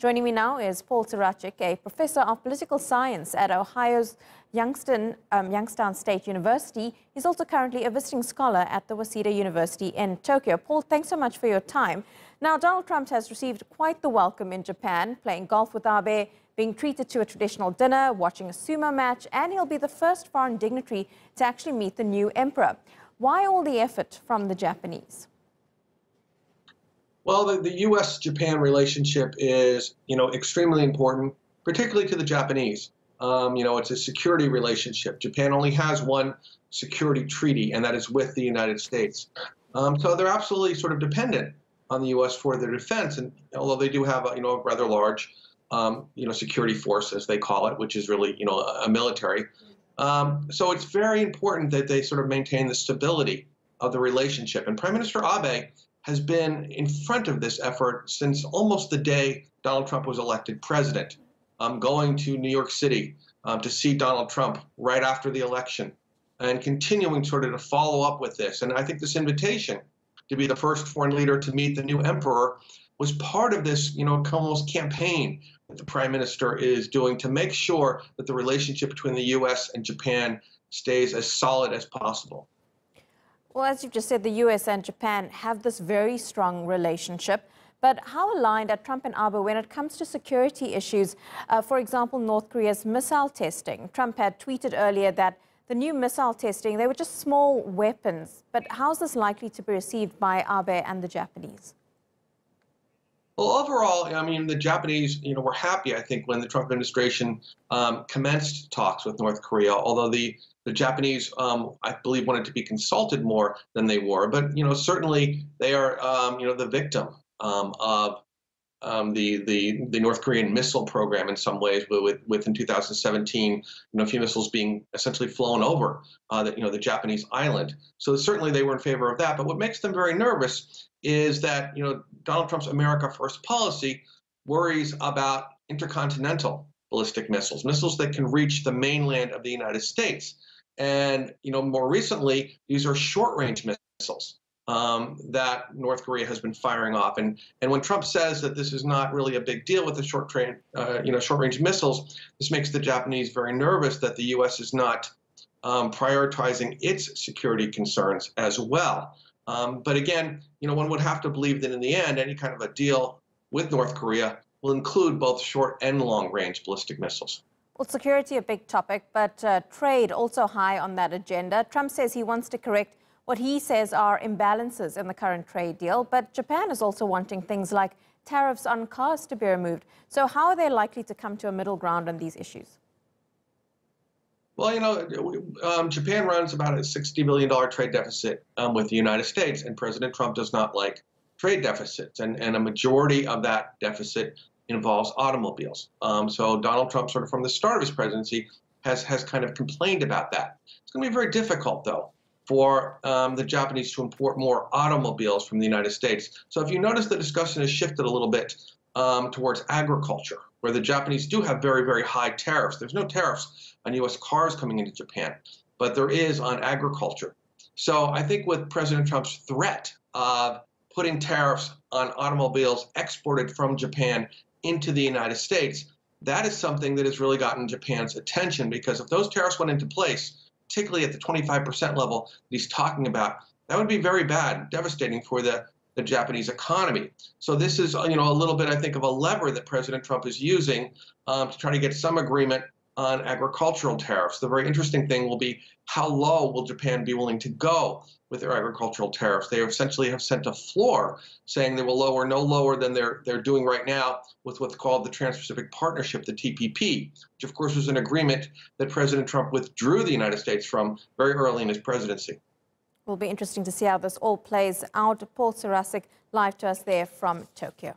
Joining me now is Paul Sracic, a professor of political science at Ohio's Youngstown State University. He's also currently a visiting scholar at the Waseda University in Tokyo. Paul, thanks so much for your time. Now, Donald Trump has received quite the welcome in Japan, playing golf with Abe, being treated to a traditional dinner, watching a sumo match, and he'll be the first foreign dignitary to actually meet the new emperor. Why all the effort from the Japanese? Well, the U.S.-Japan relationship is, extremely important, particularly to the Japanese. It's a security relationship. Japan only has one security treaty, and that is with the United States. So they're absolutely sort of dependent on the U.S. for their defense. And although they do have, a rather large, security force, as they call it, which is really, a military. So it's very important that they sort of maintain the stability of the relationship. And Prime Minister Abe has been in front of this effort since almost the day Donald Trump was elected president, going to New York City to see Donald Trump right after the election and continuing sort of to follow up with this. And I think this invitation to be the first foreign leader to meet the new emperor was part of this, almost campaign that the prime minister is doing to make sure that the relationship between the U.S. and Japan stays as solid as possible. Well, as you've just said, the U.S. and Japan have this very strong relationship. But how aligned are Trump and Abe when it comes to security issues? For example, North Korea's missile testing. Trump had tweeted earlier that the new missile testing, they were just small weapons. But how's this likely to be received by Abe and the Japanese? Well, overall, the Japanese, were happy, I think, when the Trump administration commenced talks with North Korea, although the Japanese, I believe, wanted to be consulted more than they were. But, certainly they are, the victim of the North Korean missile program in some ways, with in 2017, a few missiles being essentially flown over the Japanese island. So certainly they were in favor of that. But what makes them very nervous is that, Donald Trump's America First policy worries about intercontinental ballistic missiles, missiles that can reach the mainland of the United States. And, more recently, these are short-range missiles that North Korea has been firing off. And when Trump says that this is not really a big deal with the short-range missiles, this makes the Japanese very nervous that the U.S. is not prioritizing its security concerns as well. But again, one would have to believe that in the end, any kind of a deal with North Korea will include both short and long-range ballistic missiles. Well, security a big topic, but trade also high on that agenda. Trump says he wants to correct what he says are imbalances in the current trade deal, but Japan is also wanting things like tariffs on cars to be removed. So how are they likely to come to a middle ground on these issues? Well, Japan runs about a $60 billion trade deficit with the United States, and President Trump does not like trade deficits, and a majority of that deficit involves automobiles. So Donald Trump, sort of from the start of his presidency, has kind of complained about that. It's going to be very difficult, though, for the Japanese to import more automobiles from the United States. So if you notice, the discussion has shifted a little bit towards agriculture, where the Japanese do have very, very high tariffs. There's no tariffs on U.S. cars coming into Japan, but there is on agriculture. So I think with President Trump's threat of putting tariffs on automobiles exported from Japan into the United States, that is something that has really gotten Japan's attention, because if those tariffs went into place, particularly at the 25% level that he's talking about, that would be very bad, devastating for the Japanese economy. So this is, a little bit, I think, of a lever that President Trump is using to try to get some agreement on agricultural tariffs. The very interesting thing will be, how low will Japan be willing to go with their agricultural tariffs? They essentially have set a floor, saying they will lower no lower than they're doing right now with what's called the Trans-Pacific Partnership, the TPP, which of course was an agreement that President Trump withdrew the United States from very early in his presidency. Will be interesting to see how this all plays out. Paul Sracic, live to us there from Tokyo.